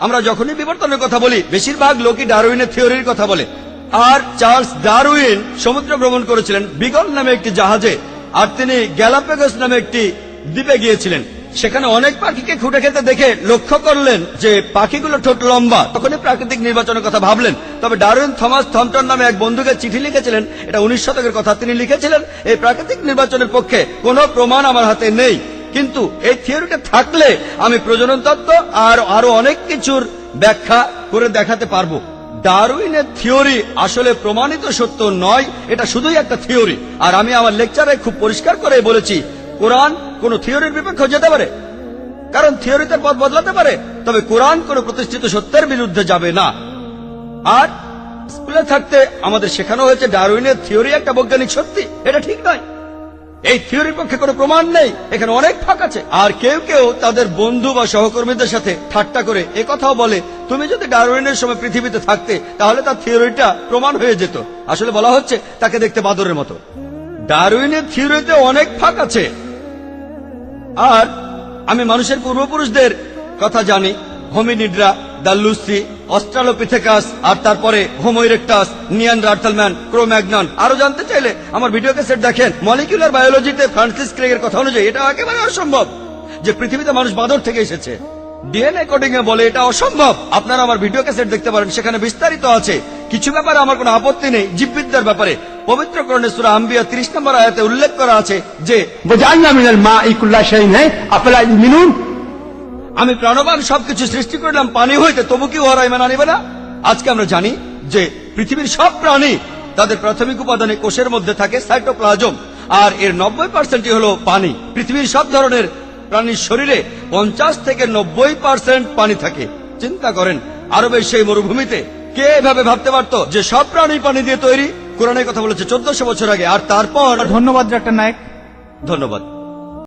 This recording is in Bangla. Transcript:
আমরা যখনই বিবর্তনের কথা বলি বেশিরভাগ লোকই ডারউইনের থিওরির কথা বলে। আর চার্লস ডারউইন সমুদ্র ভ্রমণ করেছিলেন বিগল নামে একটি জাহাজে, আর তিনি গ্যালাপাগোস নামে একটি দ্বীপে গিয়েছিলেন। সেখানে অনেক পাখিকে খুঁটে খেতে দেখে লক্ষ্য করলেন যে পাখিগুলো ঠোঁট লম্বা। তখনই প্রাকৃতিক নির্বাচনের কথা ভাবলেন। তবে ডারউইন থমাস থমটন নামে এক বন্ধুকে চিঠি লিখেছিলেন, এটা 19 শতকের কথা। তিনি লিখেছিলেন, এই প্রাকৃতিক নির্বাচনের পক্ষে কোনো প্রমাণ আমার হাতে নেই, কিন্তু এই থিওরিটা থাকলে আমি প্রজনন তত্ত্ব আর আরো অনেক কিছুর ব্যাখ্যা করে দেখাতে পারবো। ডারউইনের থিওরি আসলে প্রমাণিত সত্য নয়, এটা শুধুই একটা থিওরি। আর আমি আমার লেকচারে খুব পরিষ্কার করে বলেছি, কোরআন কোন থিওরির বিপক্ষে যেতে পারে, কারণ থিওরিতে পথ বদলাতে পারে, তবে কোরআন কোন প্রতিষ্ঠিত সত্যের বিরুদ্ধে যাবে না। আর স্কুলে থাকতে আমাদের শেখানো হয়েছে ডারউইনের থিওরি একটা বৈজ্ঞানিক সত্যি, এটা ঠিক নয়। এই থিওরির পক্ষে কোনো প্রমাণ নেই, এখানে অনেক ফাঁক আছে। আর কেউ কেউ তাদের বন্ধু বা সহকর্মীদের সাথে ঠাট্টা করে একথাও বলে, তুমি যদি ডারউইনের সময় পৃথিবীতে থাকতে তাহলে তার থিওরিটা প্রমাণ হয়ে যেত। আসলে বলা হচ্ছে তাকে দেখতে বাদরের মতো। ডারউইনের থিওরিতে অনেক ফাঁক আছে। আর আমি মানুষের পূর্বপুরুষদের কথা জানি, হোমিনিডরা, দাল্লুসি, অস্ট্রালোপিথেকাস, আর তারপরে হোমো ইরেক্টাস, নিয়ানডার্থালম্যান, ক্রোম্যাগনন। আরো জানতে চাইলে আমার ভিডিও ক্যাসেট দেখেন। মলিকুলার বায়োলজিতে ফ্রান্সিস ক্রেগের কথা অনুযায়ী এটা একেবারে অসম্ভব যে পৃথিবীতে মানুষ বাঁদর থেকে এসেছে। ডিএনএ কোডিং এ বলে এটা অসম্ভব। আপনারা আমার ভিডিও ক্যাসেট দেখতে পারেন, সেখানে বিস্তারিত আছে। কিছু ব্যাপারে আমার কোনো আপত্তি নেই, জীববিদ্যার ব্যাপারে পবিত্র কোরআনে সূরা আম্বিয়া 30 নম্বর আয়াতে উল্লেখ করা আছে যে আমি প্রাণবান সবকিছু সৃষ্টি করলাম পানি হইতে, তবু কি ওরা ইমান আনিবে না? আজকে আমরা জানি যে পৃথিবীর সব প্রাণী তাদের প্রাথমিক উপাদানে কোষের মধ্যে থাকে সাইটোপ্লাজম, আর এর 90% হলো পানি। পৃথিবীর সব ধরনের প্রাণীর শরীরে 50 থেকে 90% পানি থাকে। চিন্তা করেন, আরবের সেই মরুভূমিতে কে এভাবে ভাবতে পারত যে সব প্রাণী পানি দিয়ে তৈরি? কোরআনের কথা বলেছে 1400 বছর আগে। আর তারপর ধন্যবাদ ডাক্তার নায়েক। ধন্যবাদ।